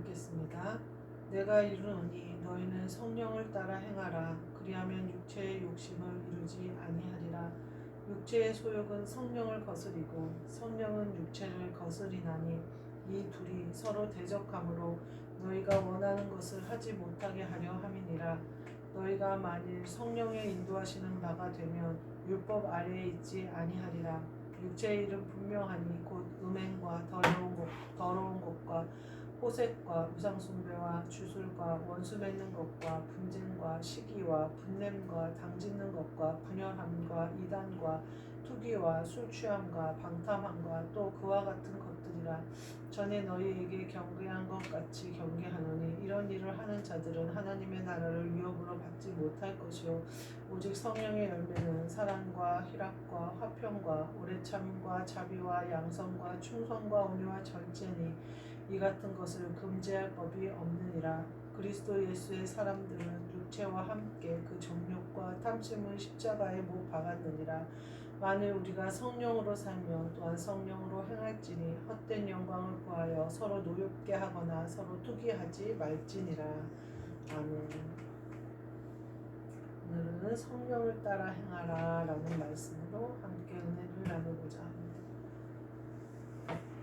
읽겠습니다. 내가 이르노니 너희는 성령을 따라 행하라. 그리하면 육체의 욕심을 이루지 아니하리라. 육체의 소욕은 성령을 거스리고 성령은 육체를 거스리나니 이 둘이 서로 대적하므로 너희가 원하는 것을 하지 못하게 하려 함이니라. 너희가 만일 성령의 인도하시는 바가 되면 율법 아래에 있지 아니하리라. 육체의 일은 분명하니 곧 음행과 더러운 것과 호색과 우상숭배와 주술과 원수 맺는 것과 분쟁과 시기와 분냄과 당짓는 것과 분열함과 이단과 투기와 술 취함과 방탕함과 또 그와 같은 것들이라. 전에 너희에게 경계한 것 같이 경계하노니 이런 일을 하는 자들은 하나님의 나라를 위협으로 받지 못할 것이요 오직 성령의 열매는 사랑과 희락과 화평과 오래참과 자비와 양선과 충성과 온유와 절제니 이 같은 것을 금지할 법이 없느니라. 그리스도 예수의 사람들은 육체와 함께 그 정욕과 탐심을 십자가에 못 박았느니라. 만일 우리가 성령으로 살면 또한 성령으로 행할지니 헛된 영광을 구하여 서로 노엽게 하거나 서로 투기하지 말지니라. 아멘. 오늘은 성령을 따라 행하라 라는 말씀으로 함께 은혜를 나누고자 합니다.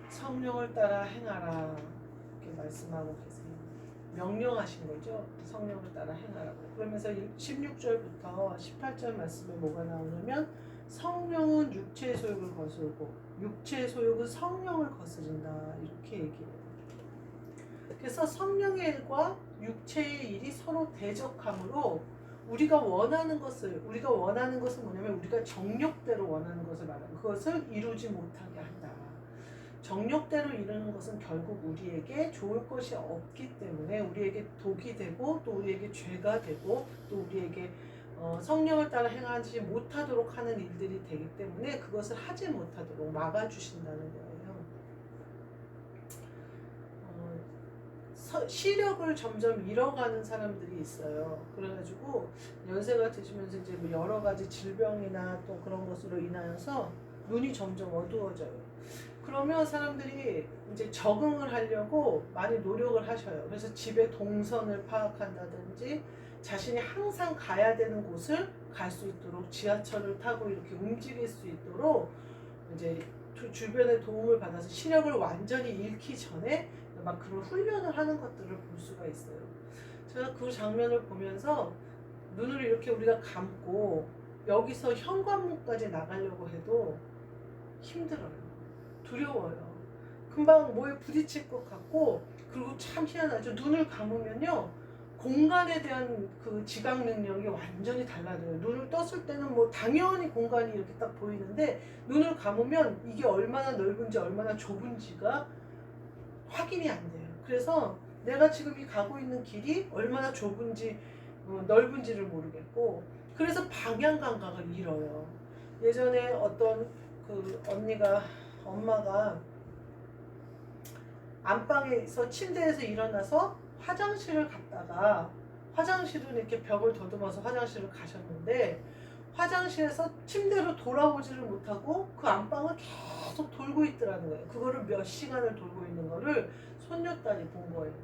성령을 따라 행하라 이렇게 말씀하고 계세요. 명령하신 거죠. 성령을 따라 행하라고. 그러면서 16절부터 18절 말씀에 뭐가 나오냐면 성령은 육체의 소욕을 거스르고 육체의 소욕은 성령을 거스른다 이렇게 얘기해요. 그래서 성령의 일과 육체의 일이 서로 대적하므로 우리가 원하는 것은 뭐냐면 우리가 정욕대로 원하는 것을 말하는 그것을 이루지 못하게 한다. 정욕대로 이루는 것은 결국 우리에게 좋을 것이 없기 때문에 우리에게 독이 되고 또 우리에게 죄가 되고 또 우리에게 성령을 따라 행하지 못하도록 하는 일들이 되기 때문에 그것을 하지 못하도록 막아주신다는 거예요. 시력을 점점 잃어가는 사람들이 있어요. 그래가지고 연세가 드시면서 이제 뭐 여러 가지 질병이나 또 그런 것으로 인하여서 눈이 점점 어두워져요. 그러면 사람들이 이제 적응을 하려고 많이 노력을 하셔요. 그래서 집의 동선을 파악한다든지 자신이 항상 가야 되는 곳을 갈 수 있도록 지하철을 타고 이렇게 움직일 수 있도록 이제 주변의 도움을 받아서 시력을 완전히 잃기 전에 막 그런 훈련을 하는 것들을 볼 수가 있어요. 제가 그 장면을 보면서 눈을 이렇게 우리가 감고 여기서 현관문까지 나가려고 해도 힘들어요. 두려워요. 금방 뭐에 부딪힐 것 같고 그리고 참 희한하죠. 눈을 감으면요. 공간에 대한 그 지각 능력이 완전히 달라져요. 눈을 떴을 때는 뭐 당연히 공간이 이렇게 딱 보이는데 눈을 감으면 이게 얼마나 넓은지 얼마나 좁은지가 확인이 안 돼요. 그래서 내가 지금 이 가고 있는 길이 얼마나 좁은지 넓은지를 모르겠고 그래서 방향 감각을 잃어요. 예전에 어떤 그 엄마가 안방에서 침대에서 일어나서 화장실을 갔다가 화장실은 이렇게 벽을 더듬어서 화장실을 가셨는데 화장실에서 침대로 돌아오지를 못하고 그 안방을 계속 돌고 있더라는 거예요. 그거를 몇 시간을 돌고 있는 거를 손녀딸이 본 거예요.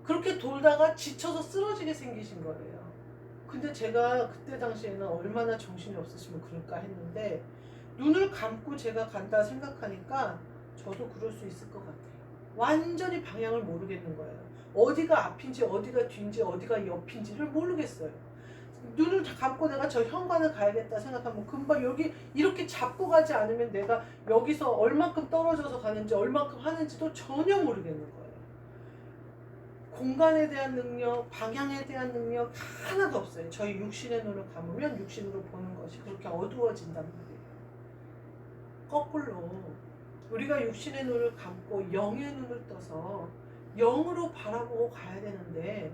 그렇게 돌다가 지쳐서 쓰러지게 생기신 거예요. 근데 제가 그때 당시에는 얼마나 정신이 없으시면 그럴까 했는데 눈을 감고 제가 간다 생각하니까 저도 그럴 수 있을 것 같아요. 완전히 방향을 모르겠는 거예요. 어디가 앞인지 어디가 뒤인지 어디가 옆인지를 모르겠어요. 눈을 감고 내가 저 현관을 가야겠다 생각하면 금방 여기 이렇게 잡고 가지 않으면 내가 여기서 얼만큼 떨어져서 가는지 얼만큼 하는지도 전혀 모르겠는 거예요. 공간에 대한 능력, 방향에 대한 능력 하나도 없어요. 저희 육신의 눈을 감으면 육신으로 보는 것이 그렇게 어두워진단 말이에요. 거꾸로 우리가 육신의 눈을 감고 영의 눈을 떠서 영으로 바라보고 가야 되는데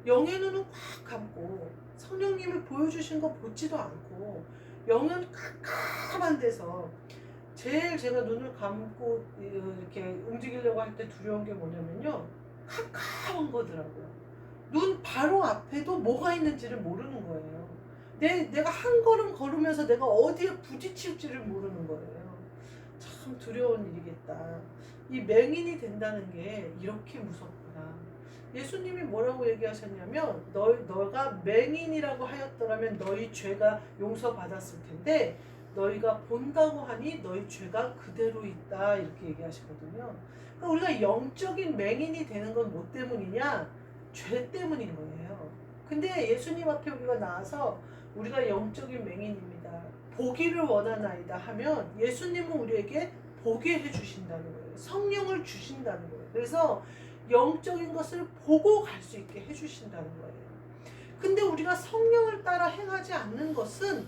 영의 눈은 꽉 감고 성령님이 보여주신 거 보지도 않고 영은 캄캄한 데서 제일 제가 눈을 감고 이렇게 움직이려고 할 때 두려운 게 뭐냐면요. 캄캄한 거더라고요. 눈 바로 앞에도 뭐가 있는지를 모르는 거예요. 내가 한 걸음 걸으면서 내가 어디에 부딪힐지를 모르는 거예요. 참 두려운 일이겠다. 이 맹인이 된다는 게 이렇게 무섭구나. 예수님이 뭐라고 얘기하셨냐면 너가 맹인이라고 하였더라면 너희 죄가 용서받았을 텐데 너희가 본다고 하니 너희 죄가 그대로 있다 이렇게 얘기하시거든요. 그러니까 우리가 영적인 맹인이 되는 건 뭐 때문이냐? 죄 때문인 거예요. 근데 예수님 앞에 우리가 나와서 우리가 영적인 맹인입니다. 보기를 원하나이다 하면 예수님은 우리에게 보게 해주신다는 거예요. 성령을 주신다는 거예요. 그래서 영적인 것을 보고 갈 수 있게 해주신다는 거예요. 근데 우리가 성령을 따라 행하지 않는 것은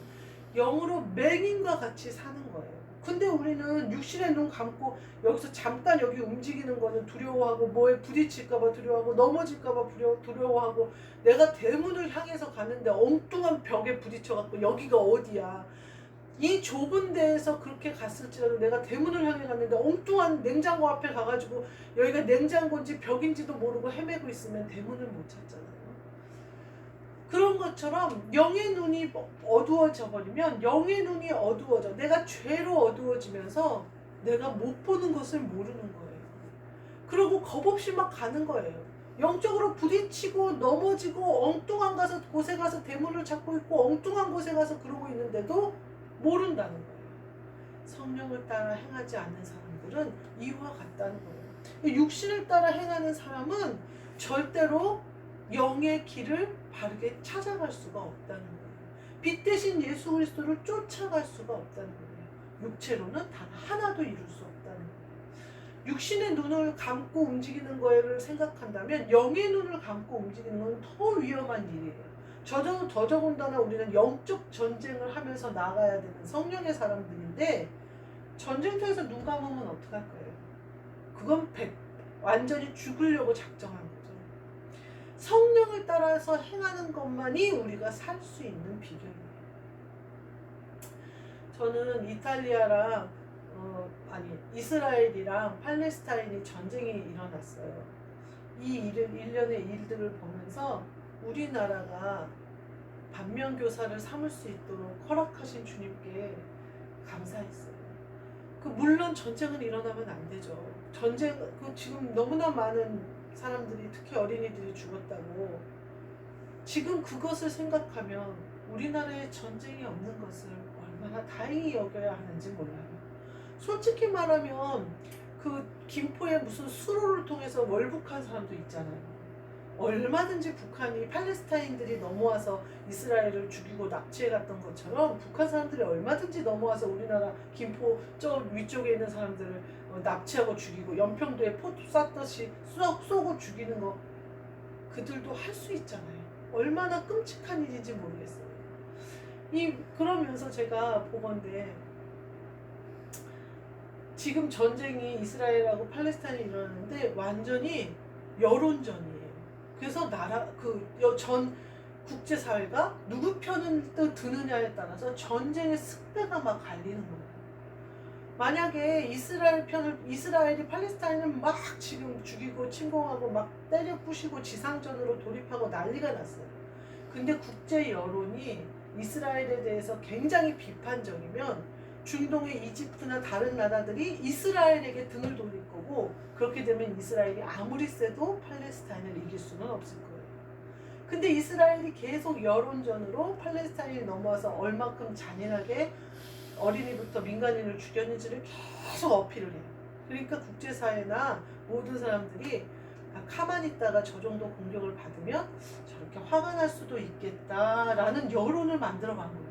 영으로 맹인과 같이 사는 거예요. 근데 우리는 육신의 눈 감고 여기서 잠깐 여기 움직이는 거는 두려워하고 뭐에 부딪힐까봐 두려워하고 넘어질까봐 두려워하고 내가 대문을 향해서 가는데 엉뚱한 벽에 부딪혀갖고 여기가 어디야. 이 좁은 데에서 그렇게 갔을지라도 내가 대문을 향해 갔는데 엉뚱한 냉장고 앞에 가가지고 여기가 냉장고인지 벽인지도 모르고 헤매고 있으면 대문을 못 찾잖아요. 그런 것처럼 영의 눈이 어두워져 버리면 영의 눈이 어두워져. 내가 죄로 어두워지면서 내가 못 보는 것을 모르는 거예요. 그리고 겁없이 막 가는 거예요. 영적으로 부딪히고 넘어지고 엉뚱한 곳에 가서 대문을 찾고 있고 엉뚱한 곳에 가서 그러고 있는데도 모른다는 거예요. 성령을 따라 행하지 않는 사람들은 이와 같다는 거예요. 육신을 따라 행하는 사람은 절대로 영의 길을 바르게 찾아갈 수가 없다는 거예요. 빛 대신 예수 그리스도를 쫓아갈 수가 없다는 거예요. 육체로는 단 하나도 이룰 수 없다는 거예요. 육신의 눈을 감고 움직이는 거를 생각한다면 영의 눈을 감고 움직이는 건 더 위험한 일이에요. 더더군다나 우리는 영적 전쟁을 하면서 나가야 되는 성령의 사람들인데 전쟁터에서 눈 감으면 어떡할 거예요? 그건 완전히 죽으려고 작정한 거죠. 성령을 따라서 행하는 것만이 우리가 살 수 있는 비결이에요. 저는 이탈리아랑 이스라엘이랑 팔레스타인이 전쟁이 일어났어요. 이 일련의 일들을 보면서 우리나라가 반면교사를 삼을 수 있도록 허락하신 주님께 감사했어요. 물론 전쟁은 일어나면 안 되죠. 지금 너무나 많은 사람들이 특히 어린이들이 죽었다고 지금 그것을 생각하면 우리나라에 전쟁이 없는 것을 얼마나 다행히 여겨야 하는지 몰라요. 솔직히 말하면 김포에 무슨 수로를 통해서 월북한 사람도 있잖아요. 얼마든지 북한이 팔레스타인들이 넘어와서 이스라엘을 죽이고 납치해갔던 것처럼 북한 사람들이 얼마든지 넘어와서 우리나라 김포 저 위쪽에 있는 사람들을 납치하고 죽이고 연평도에 포 쐈듯이 쏘고 죽이는 거 그들도 할 수 있잖아요. 얼마나 끔찍한 일인지 모르겠어요. 그러면서 제가 보건대 지금 전쟁이 이스라엘하고 팔레스타인이 일어나는데 완전히 여론전이에요. 그래서 전 국제사회가 누구 편을 드느냐에 따라서 전쟁의 습배가 막 갈리는 거예요. 만약에 이스라엘이 팔레스타인을 막 지금 죽이고 침공하고 막 때려 부시고 지상전으로 돌입하고 난리가 났어요. 근데 국제 여론이 이스라엘에 대해서 굉장히 비판적이면 중동의 이집트나 다른 나라들이 이스라엘에게 등을 돌릴 거고 그렇게 되면 이스라엘이 아무리 세도 팔레스타인을 이길 수는 없을 거예요. 근데 이스라엘이 계속 여론전으로 팔레스타인이 넘어와서 얼마큼 잔인하게 어린이부터 민간인을 죽였는지를 계속 어필을 해요. 그러니까 국제사회나 모든 사람들이 가만히 있다가 저 정도 공격을 받으면 저렇게 화가 날 수도 있겠다라는 여론을 만들어간 거예요.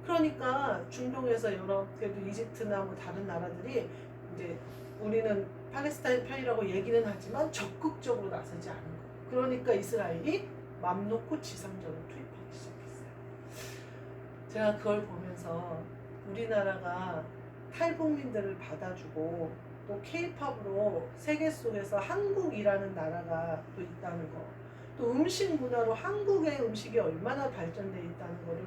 그러니까 중동에서 그래도 이집트나 다른 나라들이 이제 우리는 팔레스타인 편이라고 얘기는 하지만 적극적으로 나서지 않은 거예요. 그러니까 이스라엘이 맘 놓고 지상전을 투입하기 시작했어요. 제가 그걸 보면서 우리나라가 탈북민들을 받아주고 또 K-팝으로 세계 속에서 한국이라는 나라가 또 있다는 거, 또 음식 문화로 한국의 음식이 얼마나 발전돼 있다는 거를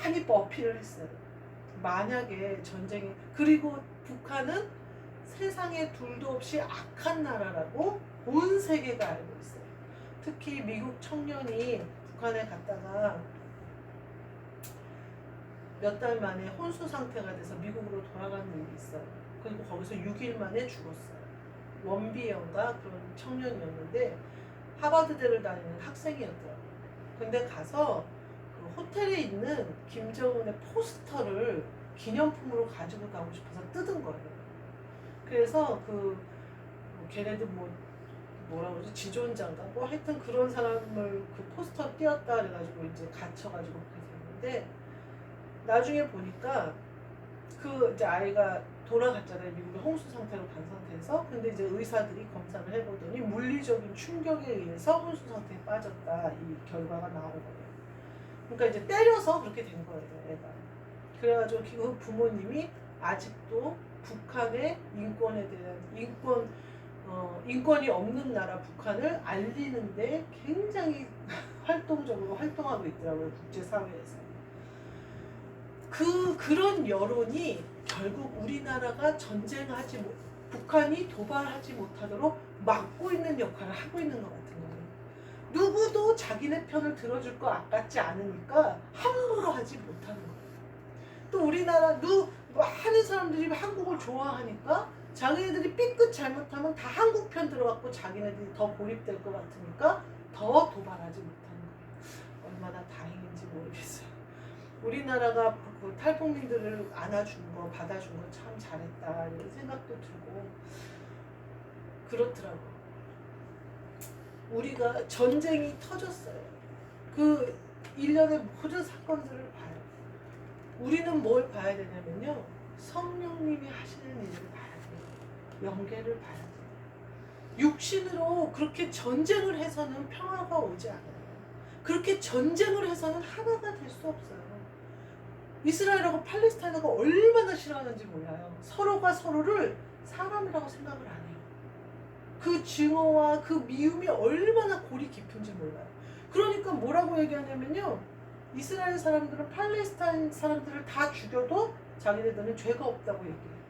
많이 어필을 했어요. 만약에 전쟁이 그리고 북한은 세상에 둘도 없이 악한 나라라고 온 세계가 알고 있어요. 특히 미국 청년이 북한에 갔다가 몇 달 만에 혼수 상태가 돼서 미국으로 돌아가는 일이 있어요. 그리고 거기서 6일 만에 죽었어요. 원비어인가 그런 청년이었는데 하버드대를 다니는 학생이었더라고요. 근데 가서 그 호텔에 있는 김정은의 포스터를 기념품으로 가지고 가고 싶어서 뜯은 거예요. 그래서 걔네들 뭐라 그러지? 지존자인가? 뭐 하여튼 그런 사람을 그 포스터 띄었다 그래가지고 이제 갇혀가지고 그렇게 됐는데 나중에 보니까 그 이제 아이가 돌아갔잖아요. 미국에 홍수 상태로 간 상태에서. 근데 이제 의사들이 검사를 해보더니 물리적인 충격에 의해서 홍수 상태에 빠졌다. 이 결과가 나온 거예요. 그러니까 이제 때려서 그렇게 된 거예요, 애가. 그래가지고 그 부모님이 아직도 북한의 인권에 대한 인권이 없는 나라 북한을 알리는데 굉장히 활동적으로 활동하고 있더라고요, 국제사회에서. 그런 여론이 결국 우리나라가 북한이 도발하지 못하도록 막고 있는 역할을 하고 있는 것 같은 거예요. 누구도 자기네 편을 들어줄 것 같지 않으니까 함부로 하지 못하는 거예요. 또 우리나라 많은 사람들이 한국을 좋아하니까 자기네들이 삐끗 잘못하면 다 한국 편 들어갖고 자기네들이 더 고립될 것 같으니까 더 도발하지 못하는 거예요. 얼마나 다행인지 모르겠어요. 우리나라가 그 탈북민들을 안아준 거, 받아준 거 참 잘했다 이런 생각도 들고 그렇더라고요. 우리가 전쟁이 터졌어요. 그 일련의 모든 사건들을 봐요. 우리는 뭘 봐야 되냐면요. 성령님이 하시는 일을 봐야 돼요. 연계를 봐야 돼요. 육신으로 그렇게 전쟁을 해서는 평화가 오지 않아요. 그렇게 전쟁을 해서는 하나가 될 수 없어요. 이스라엘하고 팔레스타인하고 얼마나 싫어하는지 몰라요. 서로가 서로를 사람이라고 생각을 안 해요. 그 증오와 그 미움이 얼마나 골이 깊은지 몰라요. 그러니까 뭐라고 얘기하냐면요. 이스라엘 사람들은 팔레스타인 사람들을 다 죽여도 자기네들은 죄가 없다고 얘기해요.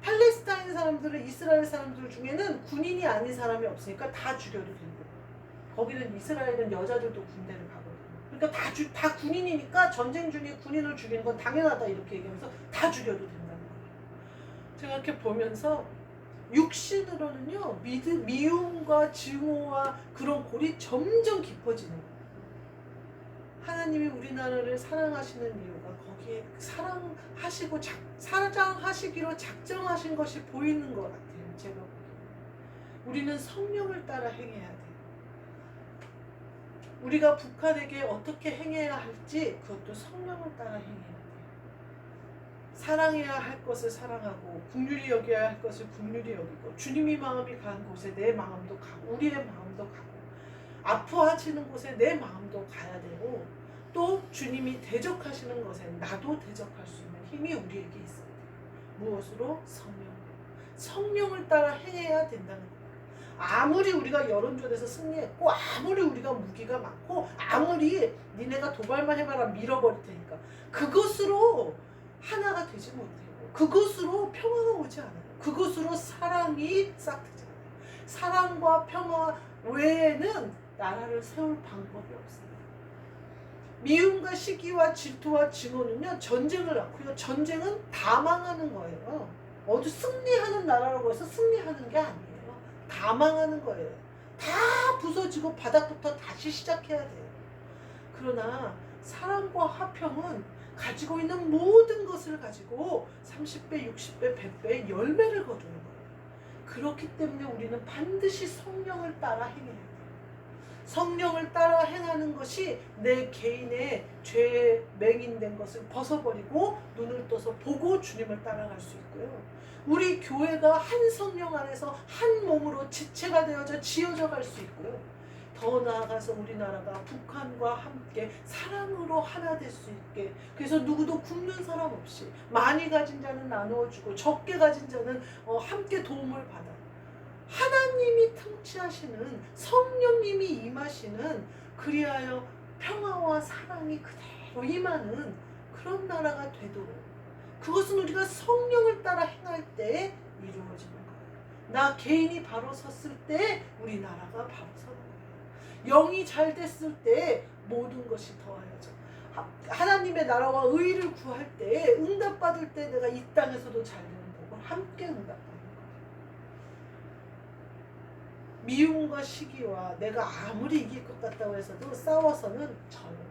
팔레스타인 사람들은 이스라엘 사람들 중에는 군인이 아닌 사람이 없으니까 다 죽여도 된대요. 거기는 이스라엘은 여자들도 군대를 가거든요. 그러니까 다 군인이니까 전쟁 중에 군인을 죽이는 건 당연하다 이렇게 얘기하면서 다 죽여도 된다는 거예요. 제가 이렇게 보면서 육신으로는요 미움과 증오와 그런 골이 점점 깊어지는 거예요. 하나님이 우리나라를 사랑하시는 이유가 거기에 사랑하시고 사랑하시기로 작정하신 것이 보이는 것 같아요. 제가 보기에는. 우리는 성령을 따라 행해야 돼요. 우리가 북한에게 어떻게 행해야 할지 그것도 성령을 따라 행해야 돼요. 사랑해야 할 것을 사랑하고 긍휼히 여겨야 할 것을 긍휼히 여기고 주님이 마음이 간 곳에 내 마음도 가고 우리의 마음도 가고 아파하시는 곳에 내 마음도 가야 되고 또 주님이 대적하시는 것에 나도 대적할 수 있는 힘이 우리에게 있어야 돼요. 무엇으로? 성령을 따라 행해야 된다는 거예요. 아무리 우리가 여론전에서 승리했고 아무리 우리가 무기가 많고 아무리 니네가 도발만 해봐라 밀어버릴 테니까 그것으로 하나가 되지 못해요. 그것으로 평화가 오지 않아요. 그것으로 사랑이 싹트지 않아요. 사랑과 평화 외에는 나라를 세울 방법이 없어요. 미움과 시기와 질투와 증오는요 전쟁을 낳고요. 전쟁은 다 망하는 거예요. 어디 승리하는 나라라고 해서 승리하는 게 아니에요. 다 망하는 거예요. 다 부서지고 바닥부터 다시 시작해야 돼요. 그러나 사랑과 화평은 가지고 있는 모든 것을 가지고 30배, 60배, 100배의 열매를 거두는 거예요. 그렇기 때문에 우리는 반드시 성령을 따라 행해야 돼요. 성령을 따라 행하는 것이 내 개인의 죄에 맹인된 것을 벗어버리고 눈을 떠서 보고 주님을 따라갈 수 있고요. 우리 교회가 한 성령 안에서 한 몸으로 지체가 되어져 지어져 갈 수 있고요. 더 나아가서 우리나라가 북한과 함께 사랑으로 하나 될 수 있게 그래서 누구도 굶는 사람 없이 많이 가진 자는 나누어주고 적게 가진 자는 함께 도움을 받아 하나님이 통치하시는 성령님이 임하시는 그리하여 평화와 사랑이 그대로 임하는 그런 나라가 되도록 그것은 우리가 성령을 따라 행할 때 이루어지는 거예요. 나 개인이 바로 섰을 때 우리 나라가 바로 서는 거예요. 영이 잘 됐을 때 모든 것이 더하여져 하나님의 나라와 의를 구할 때 응답받을 때 내가 이 땅에서도 잘 되는 함께 응답하는 거예요. 미움과 시기와 내가 아무리 이길 것 같다고 해서도 싸워서는 져요.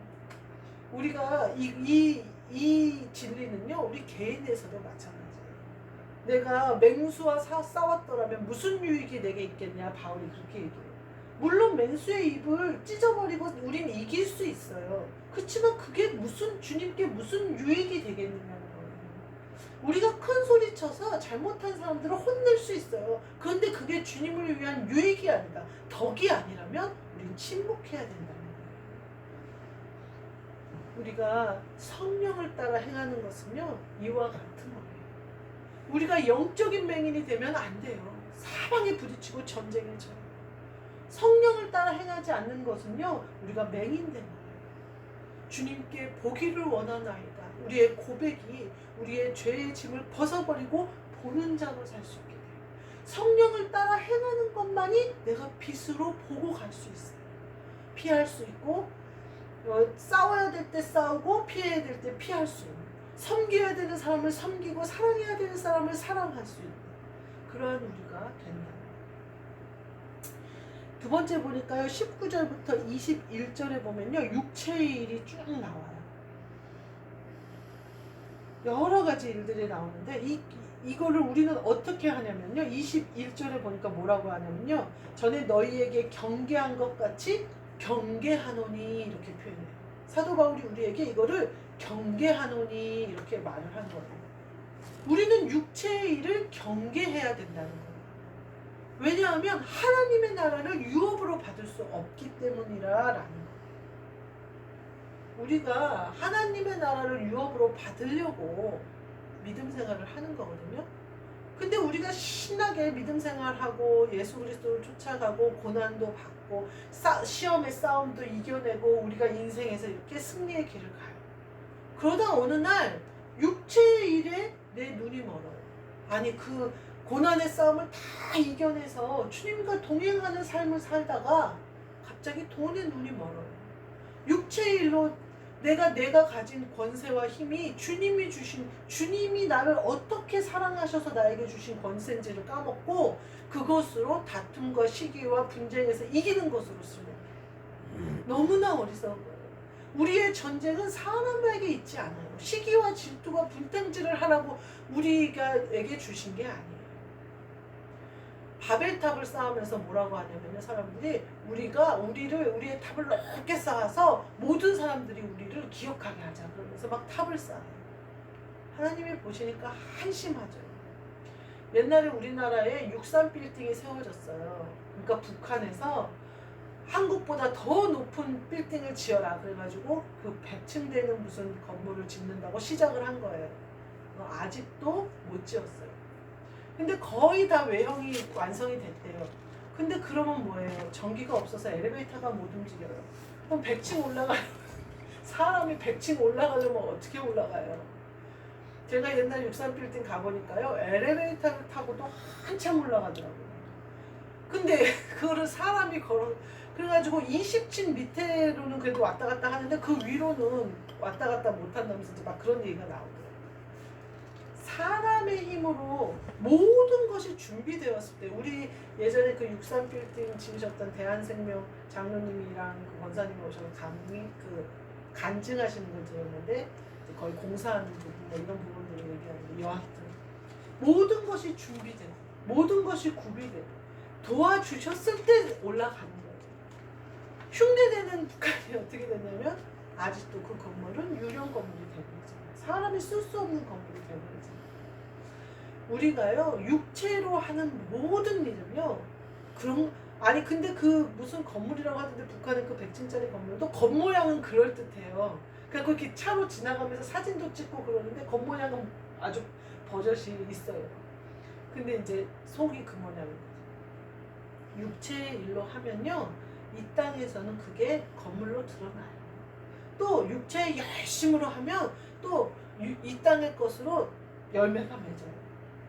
우리가 이 진리는요, 우리 개인에서도 마찬가지예요. 내가 맹수와 싸웠더라면 무슨 유익이 내게 있겠냐, 바울이 그렇게 얘기해요. 물론 맹수의 입을 찢어버리고 우린 이길 수 있어요. 그렇지만 그게 주님께 무슨 유익이 되겠느냐는 거예요. 우리가 큰 소리 쳐서 잘못한 사람들을 혼낼 수 있어요. 그런데 그게 주님을 위한 유익이 아니다, 덕이 아니라면 우린 침묵해야 된다는 거예요. 우리가 성령을 따라 행하는 것은요, 이와 같은 거예요. 우리가 영적인 맹인이 되면 안 돼요. 사방에 부딪히고 전쟁에 져요. 성령을 따라 행하지 않는 것은요, 우리가 맹인된 거예요. 주님께 보기를 원하나이다. 우리의 고백이 우리의 죄의 짐을 벗어버리고 보는 자로 살 수 있게 돼요. 성령을 따라 행하는 것만이 내가 빛으로 보고 갈 수 있어요. 피할 수 있고, 싸워야 될 때 싸우고 피해야 될 때 피할 수 있는, 섬겨야 되는 사람을 섬기고 사랑해야 되는 사람을 사랑할 수 있는 그러한 우리가 된다. 두 번째 보니까요, 19절부터 21절에 보면요, 육체의 일이 쭉 나와요. 여러 가지 일들이 나오는데 이거를 우리는 어떻게 하냐면요, 21절에 보니까 뭐라고 하냐면요, 전에 너희에게 경계한 것 같이 경계하노니 이렇게 표현해요. 사도 바울이 우리에게 이거를 경계하노니 이렇게 말을 한 거예요. 우리는 육체의 일을 경계해야 된다는 거예요. 왜냐하면 하나님의 나라를 유업으로 받을 수 없기 때문이라는 거예요. 우리가 하나님의 나라를 유업으로 받으려고 믿음 생활을 하는 거거든요. 근데 우리가 신나게 믿음 생활하고 예수 그리스도를 쫓아가고 고난도 받고 시험의 싸움도 이겨내고 우리가 인생에서 이렇게 승리의 길을 가요. 그러다 어느 날 육체의 일에 내 눈이 멀어요. 아니, 그 고난의 싸움을 다 이겨내서 주님과 동행하는 삶을 살다가 갑자기 돈의 눈이 멀어요. 육체의 일로 내가 가진 권세와 힘이 주님이 나를 어떻게 사랑하셔서 나에게 주신 권세인지를 까먹고 그것으로 다툼과 시기와 분쟁에서 이기는 것으로 쓰는 거예요. 너무나 어리석은 거예요. 우리의 전쟁은 사람에게 있지 않아요. 시기와 질투가 분탕질을 하라고 우리에게 주신 게 아니에요. 바벨탑을 쌓으면서 뭐라고 하냐면요, 사람들이 우리의 탑을 높게 쌓아서 모든 사람들이 우리를 기억하게 하자 그러면서 막 탑을 쌓아요. 하나님이 보시니까 한심하죠. 옛날에 우리나라에 63 빌딩이 세워졌어요. 그러니까 북한에서 한국보다 더 높은 빌딩을 지어라 그래가지고 그 100층 되는 무슨 건물을 짓는다고 시작을 한 거예요. 아직도 못 지었어요. 근데 거의 다 외형이 완성이 됐대요. 근데 그러면 뭐예요? 전기가 없어서 엘리베이터가 못 움직여요. 그럼 100층 올라가요. 사람이 100층 올라가려면 어떻게 올라가요? 제가 옛날 63 빌딩 가보니까요, 엘리베이터를 타고도 한참 올라가더라고요. 근데 그거를 사람이 그래가지고 20층 밑에로는 그래도 왔다 갔다 하는데 그 위로는 왔다 갔다 못한다면서 막 그런 얘기가 나오더라고요. 사람의 힘으로 모든 것이 준비되었을 때, 우리 예전에 그 63 빌딩 지으셨던 대한생명 장로님이랑 그 권사님이 오셔서 간증하시는 걸 들었는데, 거의 공사하는 부분, 이런 부분들을 얘기하는데, 여하튼 모든 것이 준비되고 모든 것이 구비되고 도와주셨을 때 올라가는 거예요. 흉내내는 북한이 어떻게 됐냐면 아직도 그 건물은 유령 건물이 되고 있잖아요. 사람이 쓸 수 없는 건물이 되고 있잖아요. 우리가요, 육체로 하는 모든 일은요, 근데 그 무슨 건물이라고 하던데 북한의 그 100층짜리 건물도 겉모양은 그럴듯해요. 그러니까 그렇게 차로 지나가면서 사진도 찍고 그러는데 겉모양은 아주 버젓이 있어요. 근데 이제 속이 그 모양인 거죠. 육체의 일로 하면요, 이 땅에서는 그게 건물로 드러나요. 또 육체의 열심으로 하면 또 이 땅의 것으로 열매가 맺어요.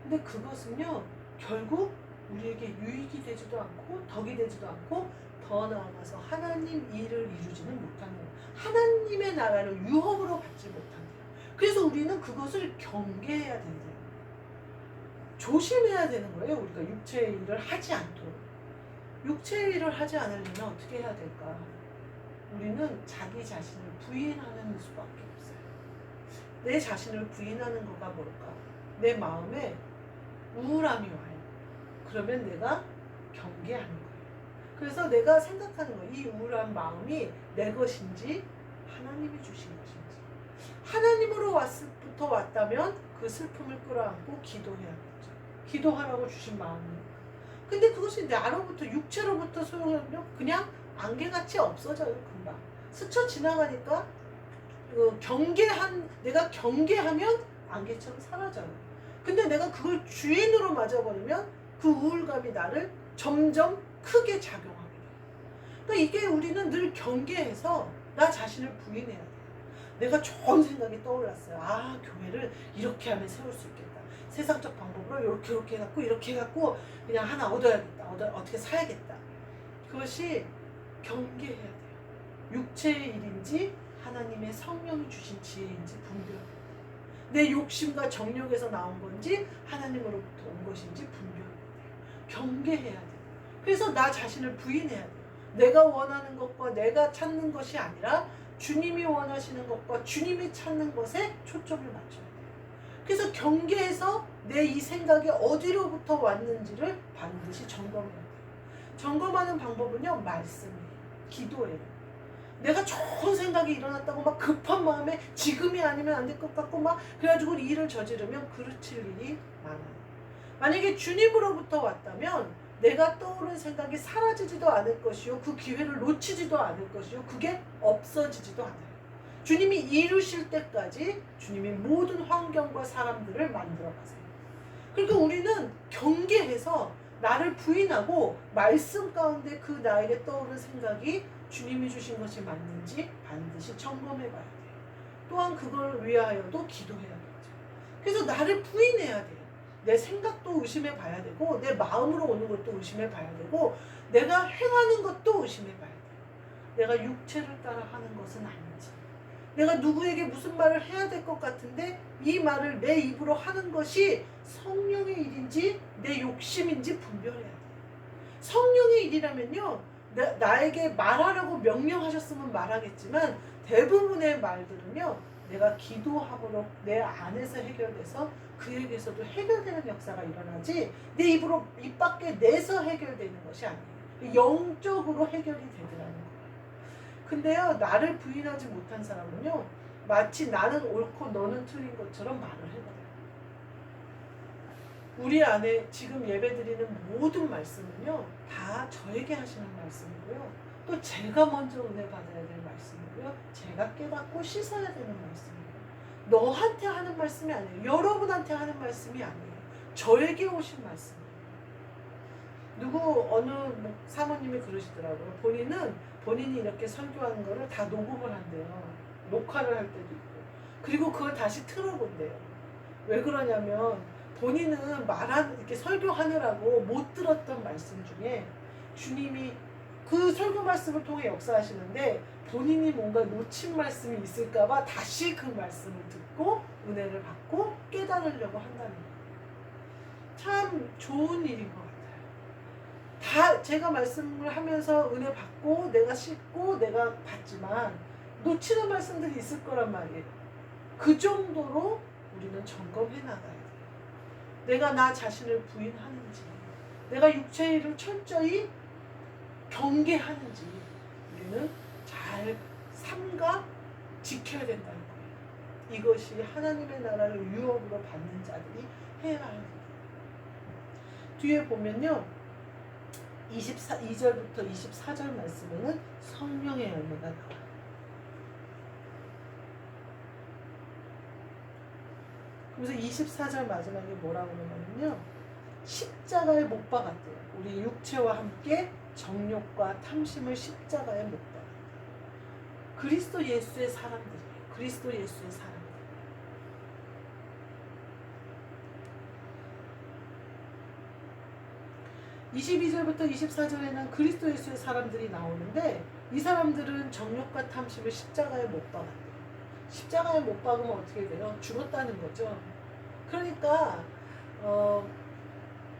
근데 그것은요, 결국 우리에게 유익이 되지도 않고 덕이 되지도 않고 더 나아가서 하나님 일을 이루지는 못하는 거예요. 하나님의 나라를 유업으로 받지 못한대요. 그래서 우리는 그것을 경계해야 된대요. 조심해야 되는 거예요. 우리가 육체의 일을 하지 않도록. 육체의 일을 하지 않으려면 어떻게 해야 될까? 우리는 자기 자신을 부인하는 수밖에 없어요. 내 자신을 부인하는 거가 뭘까? 내 마음에 우울함이 와요. 그러면 내가 경계하는 거예요. 그래서 내가 생각하는 거예요. 이 우울한 마음이 내 것인지 하나님이 주신 것인지. 하나님으로부터 왔다면 그 슬픔을 끌어안고 기도해야겠죠. 기도하라고 주신 마음이에요. 근데 그것이 나로부터 육체로부터 소용하면 그냥 안개같이 없어져요. 금방 스쳐 지나가니까 내가 경계하면 안개처럼 사라져요. 근데 내가 그걸 주인으로 맞아버리면 그 우울감이 나를 점점 크게 작용하게 돼요. 그러니까 이게 우리는 늘 경계해서 나 자신을 부인해야 돼요. 내가 좋은 생각이 떠올랐어요. 아, 교회를 이렇게 하면 세울 수 있겠다. 세상적 방법으로 이렇게 해갖고 그냥 하나 얻어야겠다. 어떻게 사야겠다. 그것이 경계해야 돼요. 육체의 일인지 하나님의 성령이 주신 지혜인지 분별해야 돼요. 내 욕심과 정욕에서 나온 건지 하나님으로부터 온 것인지 분별해야 돼요. 경계해야 돼요. 그래서 나 자신을 부인해야 돼요. 내가 원하는 것과 내가 찾는 것이 아니라 주님이 원하시는 것과 주님이 찾는 것에 초점을 맞춰야 돼요. 그래서 경계해서 내 이 생각이 어디로부터 왔는지를 반드시 점검해야 돼요. 점검하는 방법은요, 말씀이에요. 기도예요. 내가 좋은 생각이 일어났다고 막 급한 마음에 지금이 아니면 안 될 것 같고 막 그래가지고 일을 저지르면 그르칠 일이 많아요. 만약에 주님으로부터 왔다면 내가 떠오른 생각이 사라지지도 않을 것이요, 그 기회를 놓치지도 않을 것이요, 그게 없어지지도 않아요. 주님이 이루실 때까지 주님이 모든 환경과 사람들을 만들어 가세요. 그러니까 우리는 경계해서 나를 부인하고 말씀 가운데 그 나에게 떠오른 생각이 주님이 주신 것이 맞는지 반드시 점검해 봐야 돼요. 또한 그걸 위하여도 기도해야겠죠. 그래서 나를 부인해야 돼요. 내 생각도 의심해 봐야 되고 내 마음으로 오는 것도 의심해 봐야 되고 내가 행하는 것도 의심해 봐야 돼요. 내가 육체를 따라 하는 것은 아닌지, 내가 누구에게 무슨 말을 해야 될 것 같은데 이 말을 내 입으로 하는 것이 성령의 일인지 내 욕심인지 분별해야 돼요. 성령의 일이라면요, 나에게 말하라고 명령하셨으면 말하겠지만 대부분의 말들은요, 내가 기도함으로 내 안에서 해결돼서 그에게서도 해결되는 역사가 일어나지 내 입 밖에 내서 해결되는 것이 아니에요. 영적으로 해결이 되더라는 거예요. 근데요, 나를 부인하지 못한 사람은요, 마치 나는 옳고 너는 틀린 것처럼 말을 해버려요. 우리 안에 지금 예배드리는 모든 말씀은요, 다 저에게 하시는 말씀이고요, 또 제가 먼저 은혜 받아야 될 말씀이고요, 제가 깨닫고 씻어야 되는 말씀이에요. 너한테 하는 말씀이 아니에요. 여러분한테 하는 말씀이 아니에요. 저에게 오신 말씀이에요. 어느 사모님이 그러시더라고요. 본인이 이렇게 설교하는 거를 다 녹음을 한대요. 녹화를 할 때도 있고. 그리고 그걸 다시 틀어본대요. 왜 그러냐면 본인은 이렇게 설교하느라고 못 들었던 말씀 중에 주님이 그 설교 말씀을 통해 역사하시는데 본인이 뭔가 놓친 말씀이 있을까봐 다시 그 말씀을 듣고 은혜를 받고 깨달으려고 한다는 거예요. 참 좋은 일인 것 같아요. 다 제가 말씀을 하면서 은혜 받고 내가 씻고 내가 받지만 놓치는 말씀들이 있을 거란 말이에요. 그 정도로 우리는 점검해 나가야 돼요. 내가 나 자신을 부인하는지, 내가 육체의 일을 철저히 경계하는지 우리는 잘 삼가 지켜야 된다는 거예요. 이것이 하나님의 나라를 유업으로 받는 자들이 해야 하는 거예요. 뒤에 보면요, 22절부터 24절 말씀에는 성령의 열매가 나와요. 그래서 24절 마지막에 뭐라고 하냐면요, 십자가에 못 박았대요. 우리 육체와 함께 정욕과 탐심을 십자가에 못 박았대요. 그리스도 예수의 사람들이에요. 그리스도 예수의 사람들. 22절부터 24절에는 그리스도 예수의 사람들이 나오는데 이 사람들은 정욕과 탐심을 십자가에 못 박았대요. 십자가에 못 박으면 어떻게 돼요? 죽었다는 거죠. 그러니까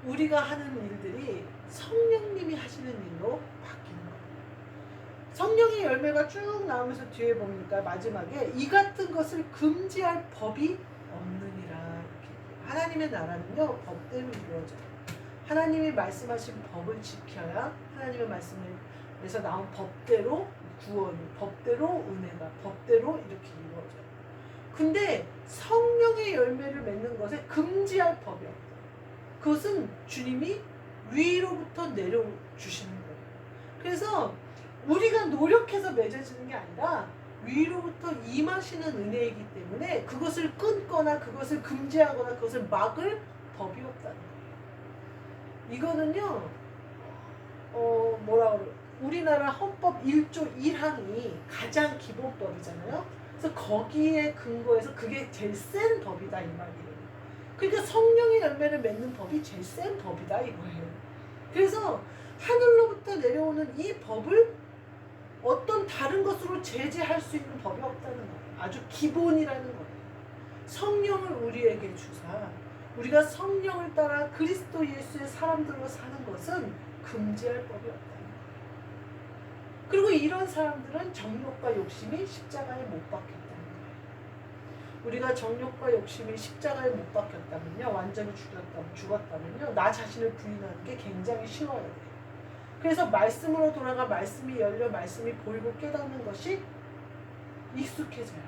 우리가 하는 일들이 성령님이 하시는 일로 바뀌는 거예요. 성령의 열매가 쭉 나오면서 뒤에 보니까 마지막에 이 같은 것을 금지할 법이 없느니라. 이렇게. 하나님의 나라는요, 법대로 이루어져요. 하나님이 말씀하신 법을 지켜야 하나님의 말씀에서 나온 법대로 구원이, 법대로 은혜가, 법대로 이렇게 이루어져요. 근데 성령의 열매를 맺는 것에 금지할 법이 없어요. 그것은 주님이 위로부터 내려주시는 거예요. 그래서 우리가 노력해서 맺어지는 게 아니라 위로부터 임하시는 은혜이기 때문에 그것을 끊거나 그것을 금지하거나 그것을 막을 법이 없다는 거예요. 이거는요, 우리나라 헌법 1조 1항이 가장 기본법이잖아요. 그래서 거기에 근거해서 그게 제일 센 법이다 이 말이에요. 그러니까 성령의 열매를 맺는 법이 제일 센 법이다 이거예요. 그래서 하늘로부터 내려오는 이 법을 어떤 다른 것으로 제재할 수 있는 법이 없다는 거예요. 아주 기본이라는 거예요. 성령을 우리에게 주사 우리가 성령을 따라 그리스도 예수의 사람들로 사는 것은 금지할 법이 없다는 거예요. 그리고 이런 사람들은 정욕과 욕심이 십자가에 못 박혔다는 거예요. 우리가 정욕과 욕심이 십자가에 못 박혔다면요, 완전히 죽었다면요, 나 자신을 부인하는 게 굉장히 쉬워야 돼요. 그래서 말씀으로 돌아가 말씀이 열려 말씀이 보이고 깨닫는 것이 익숙해져야 돼요.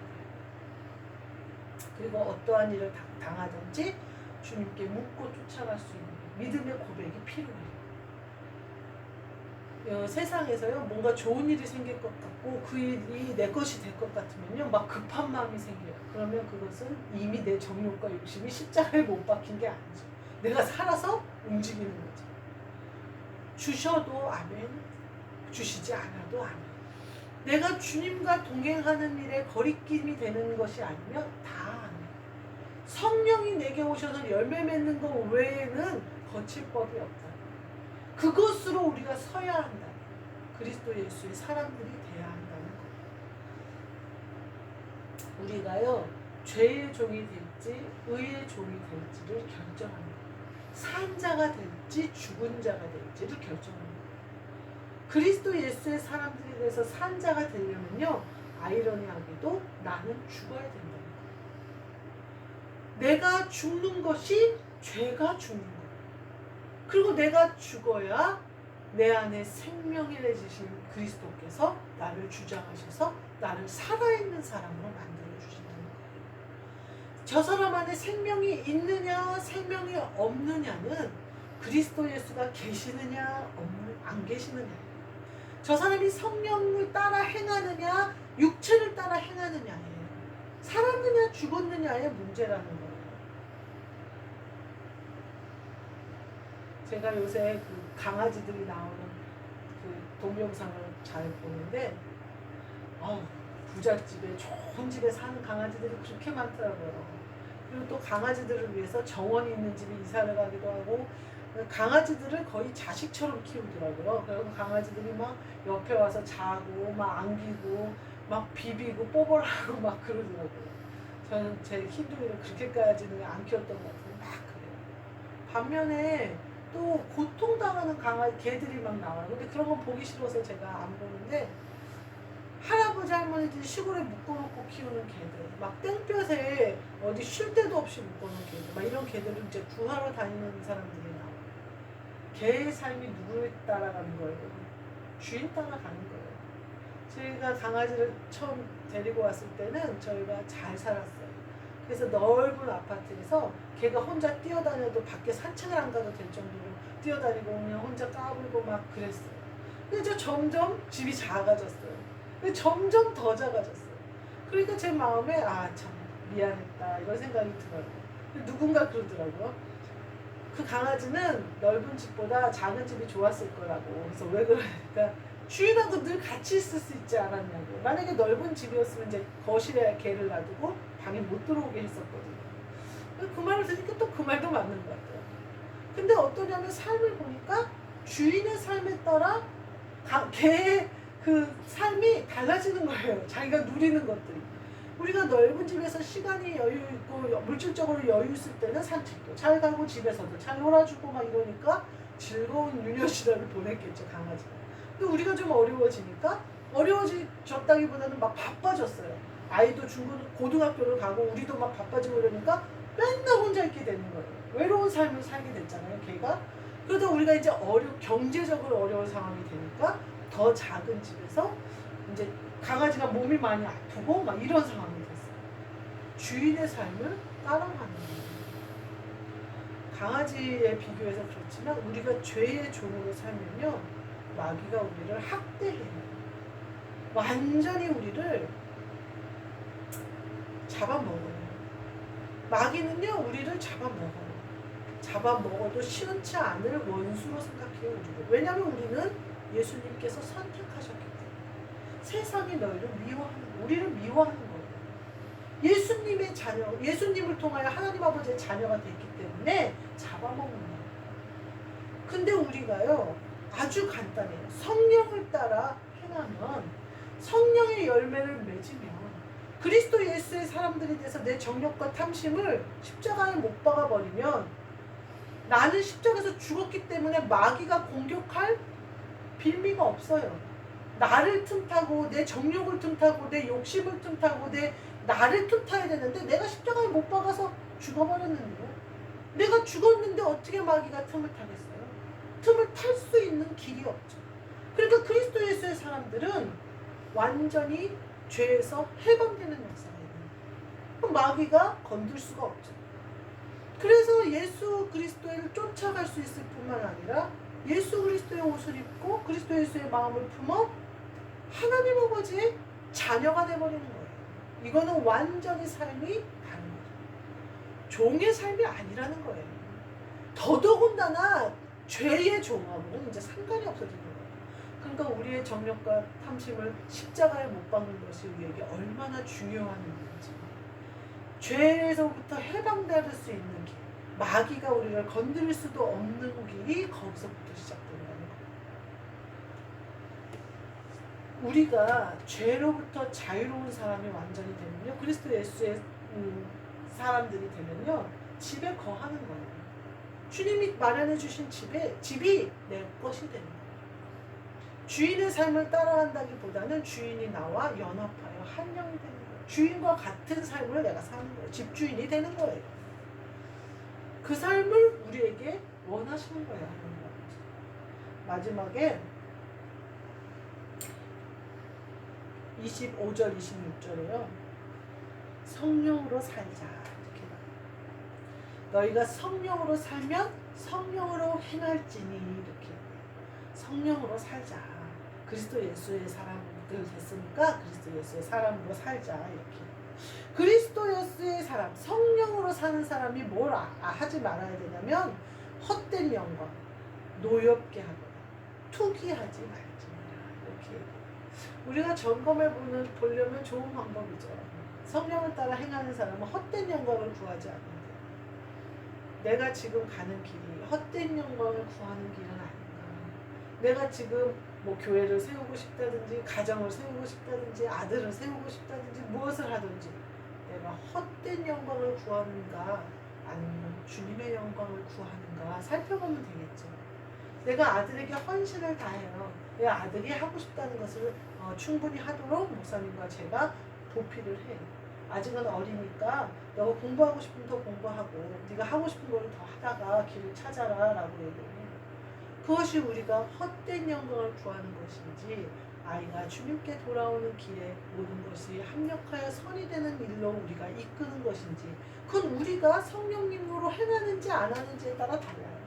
그리고 어떠한 일을 당하든지 주님께 묻고 쫓아갈 수 있는 믿음의 고백이 필요해요. 세상에서요, 뭔가 좋은 일이 생길 것 같고 그 일이 내 것이 될 것 같으면요, 막 급한 마음이 생겨요. 그러면 그것은 이미 내 정욕과 욕심이 십자가에 못 박힌 게 아니죠. 내가 살아서 움직이는 거죠. 주셔도 아멘, 주시지 않아도 아멘. 내가 주님과 동행하는 일에 거리낌이 되는 것이 아니면 다 아멘. 성령이 내게 오셔서 열매 맺는 것 외에는 거칠 법이 없다. 그것으로 우리가 서야 한다. 그리스도 예수의 사람들이 돼야 한다는 것. 우리가요, 죄의 종이 될지 의의 종이 될지를 결정합니다. 산 자가 될지 죽은 자가 될지를 결정합니다. 그리스도 예수의 사람들이 돼서 산 자가 되려면요, 아이러니하게도 나는 죽어야 된다는 거예요. 내가 죽는 것이 죄가 죽는 거예요. 그리고 내가 죽어야 내 안에 생명이 내주신 그리스도께서 나를 주장하셔서 나를 살아있는 사람으로 만들어주신다는 거예요. 저 사람 안에 생명이 있느냐 생명이 없느냐는 그리스도 예수가 계시느냐 안 계시느냐예요. 저 사람이 성령을 따라 행하느냐 육체를 따라 행하느냐예요. 살았느냐 죽었느냐의 문제라는 거예요. 제가 요새 그 강아지들이 나오는 그 동영상을 잘 보는데, 부잣집에 좋은 집에 사는 강아지들이 그렇게 많더라고요. 그리고 또 강아지들을 위해서 정원이 있는 집에 이사를 가기도 하고, 강아지들을 거의 자식처럼 키우더라고요. 그래서 강아지들이 막 옆에 와서 자고, 막 안기고, 막 비비고, 뽀뽀하고 막 그러더라고요. 저는 제 흰둥이를 그렇게까지는 안 키웠던 것 같아요. 막 그래요. 반면에 또 고통당하는 개들이 막 나와요. 근데 그런 건 보기 싫어서 제가 안 보는데, 할아버지 할머니들이 시골에 묶어놓고 키우는 개들, 막 땡볕에 어디 쉴 데도 없이 묶어놓은 개들, 막 이런 개들을 이제 구하러 다니는 사람들이 나와요. 개의 삶이 누구를 따라가는 거예요? 주인 따라가는 거예요. 저희가 강아지를 처음 데리고 왔을 때는 저희가 잘 살았어요. 그래서 넓은 아파트에서 걔가 혼자 뛰어다녀도 밖에 산책을 안 가도 될 정도로 뛰어다니고 그냥 혼자 까불고 막 그랬어요. 근데 이제 점점 집이 작아졌어요. 근데 점점 더 작아졌어요. 그러니까 제 마음에 참 미안했다 이런 생각이 들어요. 누군가 그러더라고요. 그 강아지는 넓은 집보다 작은 집이 좋았을 거라고. 그래서 왜 그러니까 주인하고 늘 같이 있을 수 있지 않았냐고. 만약에 넓은 집이었으면 이제 거실에 개를 놔두고 방에 못 들어오게 했었거든요. 그 말을 들으니까 또 그 말도 맞는 것 같아요. 근데 어떠냐면 삶을 보니까 주인의 삶에 따라 개의 그 삶이 달라지는 거예요. 자기가 누리는 것들이. 우리가 넓은 집에서 시간이 여유 있고 물질적으로 여유 있을 때는 산책도 잘 가고 집에서도 잘 놀아주고 막 이러니까 즐거운 유년 시절을 보냈겠죠, 강아지가. 근데 우리가 좀 어려워지니까 어려워졌다기보다는 막 바빠졌어요. 아이도 고등학교를 가고 우리도 막 바빠지고 이러니까 맨날 혼자 있게 되는 거예요. 외로운 삶을 살게 됐잖아요, 걔가. 그러다 우리가 이제 경제적으로 어려운 상황이 되니까 더 작은 집에서 이제 강아지가 몸이 많이 아프고 막 이런 상황이 됐어요. 주인의 삶을 따라가는 거예요. 강아지에 비교해서 그렇지만 우리가 죄의 종으로 살면요, 마귀가 우리를 학대해요. 완전히 우리를 잡아먹어요. 마귀는요, 우리를 잡아먹어요. 잡아먹어도 시원치 않을 원수로 생각해요, 우리를. 왜냐하면 우리는 예수님께서 선택하셨기 때문에. 세상이 너희를 미워하는, 우리를 미워하는 거예요. 예수님의 자녀, 예수님을 통하여 하나님 아버지의 자녀가 됐기 때문에 잡아먹는 거예요. 근데 우리가요, 아주 간단해요. 성령을 따라 행하면, 성령의 열매를 맺으면, 그리스도 예수의 사람들이 돼서 내 정욕과 탐심을 십자가에 못 박아버리면, 나는 십자가에서 죽었기 때문에 마귀가 공격할 빌미가 없어요. 나를 틈타고 내 정욕을 틈타고 내 욕심을 틈타고 나를 틈타야 되는데 내가 십자가에 못 박아서 죽어버렸는데요. 내가 죽었는데 어떻게 마귀가 틈을 타겠어요? 틈을 탈 수 있는 길이 없죠. 그러니까 그리스도 예수의 사람들은 완전히 죄에서 해방되는 역사가 있는 거예요. 그럼 마귀가 건들 수가 없죠. 그래서 예수 그리스도를 쫓아갈 수 있을 뿐만 아니라 예수 그리스도의 옷을 입고 그리스도 예수의 마음을 품어 하나님 아버지의 자녀가 되어버리는 거예요. 이거는 완전히 삶이 다른 거죠. 종의 삶이 아니라는 거예요. 더더군다나 죄의 종하고는 이제 상관이 없어지는 거예요. 그러니까 우리의 정욕과 탐심을 십자가에 못 박는 것이 우리에게 얼마나 중요한 일인지, 죄에서부터 해방될 수 있는 길, 마귀가 우리를 건드릴 수도 없는 길이 거기서부터 시작된다는 거예요. 우리가 죄로부터 자유로운 사람이 완전히 되면요, 그리스도 예수의 사람들이 되면요, 집에 거하는 거예요. 주님이 마련해 주신 집이 내 것이 되는 거예요. 주인의 삶을 따라간다기보다는 주인이 나와 연합하여 한 영이 되는 거예요. 주인과 같은 삶을 내가 사는 거예요. 집주인이 되는 거예요. 그 삶을 우리에게 원하시는 거예요, 하나님 아버지. 마지막에 25절, 26절에요. 성령으로 살자. 이렇게 말해요. 너희가 성령으로 살면 성령으로 행할지니, 이렇게. 성령으로 살자. 그리스도 예수의 사람들 됐으니까 그리스도 예수의 사람으로 살자. 이렇게. 그리스도 예수의 사람, 성령으로 사는 사람이 뭘 하지 말아야 되냐면 헛된 영광, 노엽게 하거나 투기하지 말지니라. 이렇게 우리가 점검해 보려면 좋은 방법이죠. 성령을 따라 행하는 사람은 헛된 영광을 구하지 않는데, 내가 지금 가는 길이 헛된 영광을 구하는 길은 아닌가. 내가 지금 뭐 교회를 세우고 싶다든지 가정을 세우고 싶다든지 아들을 세우고 싶다든지 무엇을 하든지 내가 헛된 영광을 구하는가 아니면 주님의 영광을 구하는가 살펴보면 되겠죠. 내가 아들에게 헌신을 다해요. 내 아들이 하고 싶다는 것을 충분히 하도록 목사님과 제가 도피를 해요. 아직은 어리니까 너가 공부하고 싶으면 더 공부하고 네가 하고 싶은 걸 더 하다가 길을 찾아라 라고 얘기해요. 그것이 우리가 헛된 영광을 구하는 것인지, 아이가 주님께 돌아오는 길에 모든 것이 합력하여 선이 되는 일로 우리가 이끄는 것인지, 그건 우리가 성령님으로 행하는지 안 하는지에 따라 달라요.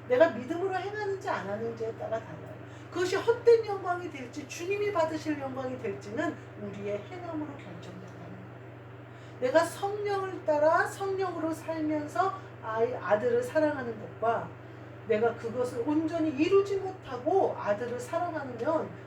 내가 믿음으로 행하는지 안 하는지에 따라 달라요. 그것이 헛된 영광이 될지 주님이 받으실 영광이 될지는 우리의 행함으로 결정된다는 거예요. 내가 성령을 따라 성령으로 살면서 아들을 사랑하는 것과 내가 그것을 온전히 이루지 못하고 아들을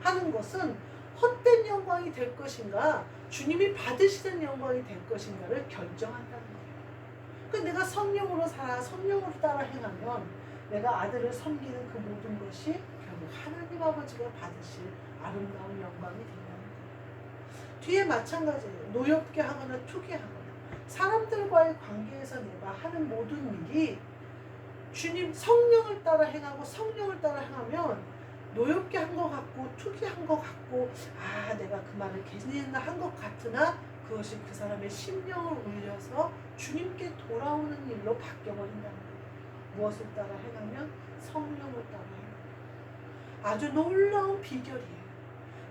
하는 것은 헛된 영광이 될 것인가 주님이 받으시는 영광이 될 것인가를 결정한다는 거예요. 그러니까 내가 성령으로 살아 성령으로 따라 행하면 내가 아들을 섬기는 그 모든 것이 결국 하나님 아버지가 받으실 아름다운 영광이 된다는 거예요. 뒤에 마찬가지예요. 노엽게 하거나 투기하거나 사람들과의 관계에서 내가 하는 모든 일이 주님 성령을 따라 행하고 성령을 따라 행하면 노엽게 한 것 같고 투기한 것 같고 내가 그 말을 괜히 했나 한 것 같으나 그것이 그 사람의 심령을 울려서 주님께 돌아오는 일로 바뀌어버린다는 거예요. 무엇을 따라 행하면 성령을 따라 행하면 아주 놀라운 비결이에요.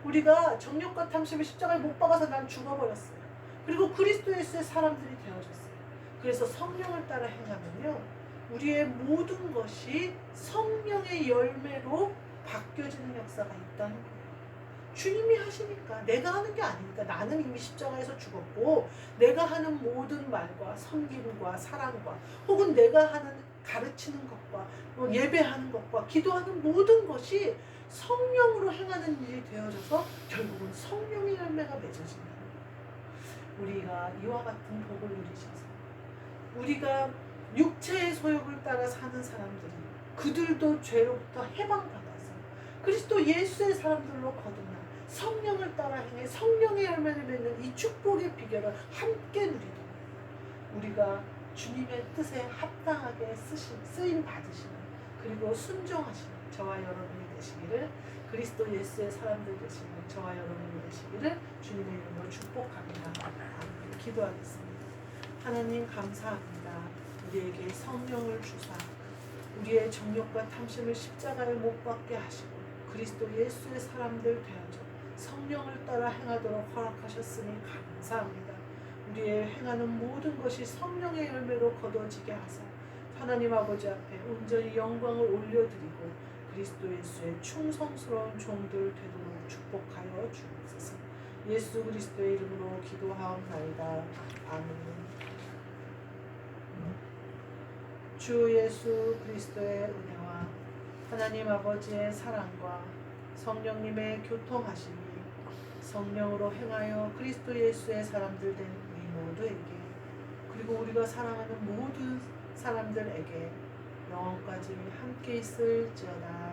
우리가 정욕과 탐심의 십자가에 못 박아서 난 죽어버렸어요. 그리고 그리스도 예수의 사람들이 되어졌어요. 그래서 성령을 따라 행하면요 우리의 모든 것이 성령의 열매로 바뀌어지는 역사가 있다는 거예요. 주님이 하시니까 내가 하는 게 아니니까. 나는 이미 십자가에서 죽었고 내가 하는 모든 말과 섬김과 사랑과 혹은 내가 하는 가르치는 것과 예배하는 것과 기도하는 모든 것이 성령으로 행하는 일이 되어져서 결국은 성령의 열매가 맺어진다는 거예요. 우리가 이와 같은 복을 누리셔서 우리가 육체의 소욕을 따라 사는 사람들이 그들도 죄로부터 해방받아서 그리스도 예수의 사람들로 거듭나 성령을 따라 행해 성령의 열매를 맺는 이 축복의 비결을 함께 누리도록 우리가 주님의 뜻에 합당하게 쓰임 받으시는 그리고 순종하시는 저와 여러분이 되시기를 그리스도 예수의 사람들 되시는 저와 여러분이 되시기를 주님의 이름으로 축복합니다. 아멘. 기도하겠습니다. 하나님 감사합니다. 우리에게 성령을 주사 우리의 정욕과 탐심을 십자가에 못 박게 하시고 그리스도 예수의 사람들 되어져 성령을 따라 행하도록 허락하셨으니 감사합니다. 우리의 행하는 모든 것이 성령의 열매로 거둬지게 하사 하나님 아버지 앞에 온전히 영광을 올려드리고 그리스도 예수의 충성스러운 종들 되도록 축복하여 주옵소서. 예수 그리스도의 이름으로 기도하옵나이다. 아멘. 주 예수 그리스도의 은혜와 하나님 아버지의 사랑과 성령님의 교통하심이 성령으로 행하여 그리스도 예수의 사람들 된 우리 모두에게 그리고 우리가 사랑하는 모든 사람들에게 영원까지 함께 있을지어다.